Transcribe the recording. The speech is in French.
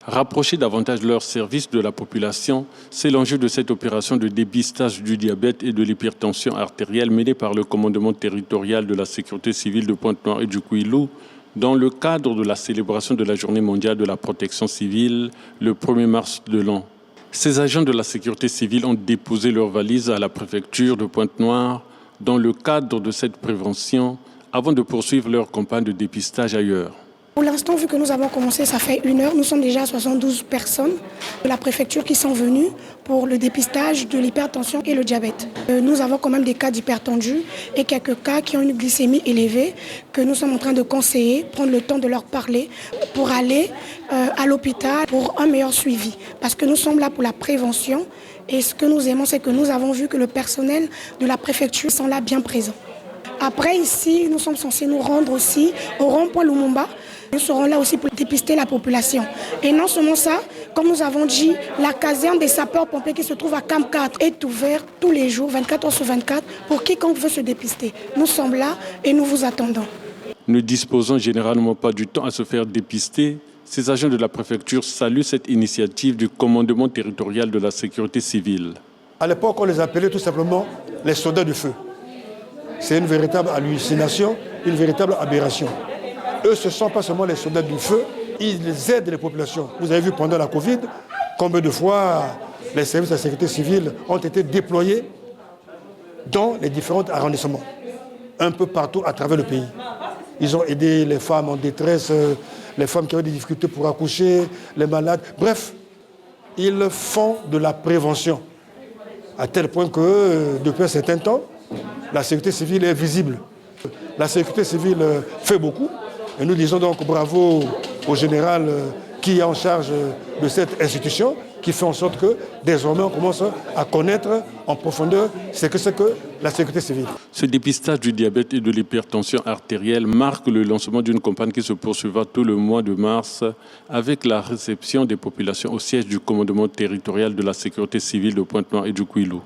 Rapprocher davantage leurs services de la population, c'est l'enjeu de cette opération de dépistage du diabète et de l'hypertension artérielle menée par le commandement territorial de la sécurité civile de Pointe-Noire et du Kouilou dans le cadre de la célébration de la Journée mondiale de la protection civile le 1er mars de l'an. Ces agents de la sécurité civile ont déposé leurs valises à la préfecture de Pointe-Noire dans le cadre de cette prévention avant de poursuivre leur campagne de dépistage ailleurs. Pour l'instant, vu que nous avons commencé, ça fait 1 heure, nous sommes déjà à 72 personnes de la préfecture qui sont venues pour le dépistage de l'hypertension et le diabète. Nous avons quand même des cas d'hypertendus et quelques cas qui ont une glycémie élevée que nous sommes en train de conseiller, prendre le temps de leur parler pour aller à l'hôpital pour un meilleur suivi. Parce que nous sommes là pour la prévention et ce que nous aimons, c'est que nous avons vu que le personnel de la préfecture sont là bien présents. Après, ici, nous sommes censés nous rendre aussi au rond-point Lumumba. Nous serons là aussi pour dépister la population. Et non seulement ça, comme nous avons dit, la caserne des sapeurs-pompiers qui se trouve à Camp 4 est ouverte tous les jours, 24 heures sur 24, pour quiconque veut se dépister. Nous sommes là et nous vous attendons. Ne disposant généralement pas du temps à se faire dépister, ces agents de la préfecture saluent cette initiative du commandement territorial de la sécurité civile. À l'époque, on les appelait tout simplement les soldats du feu. C'est une véritable hallucination, une véritable aberration. Eux, ce ne sont pas seulement les soldats du feu, ils aident les populations. Vous avez vu pendant la Covid, combien de fois les services de la sécurité civile ont été déployés dans les différents arrondissements, un peu partout à travers le pays. Ils ont aidé les femmes en détresse, les femmes qui ont des difficultés pour accoucher, les malades. Bref, ils font de la prévention, à tel point que depuis un certain temps, la sécurité civile est visible. La sécurité civile fait beaucoup. Et nous disons donc bravo au général qui est en charge de cette institution, qui fait en sorte que désormais on commence à connaître en profondeur ce que c'est que la sécurité civile. Ce dépistage du diabète et de l'hypertension artérielle marque le lancement d'une campagne qui se poursuivra tout le mois de mars avec la réception des populations au siège du commandement territorial de la sécurité civile de Pointe-Noire et du Kouilou.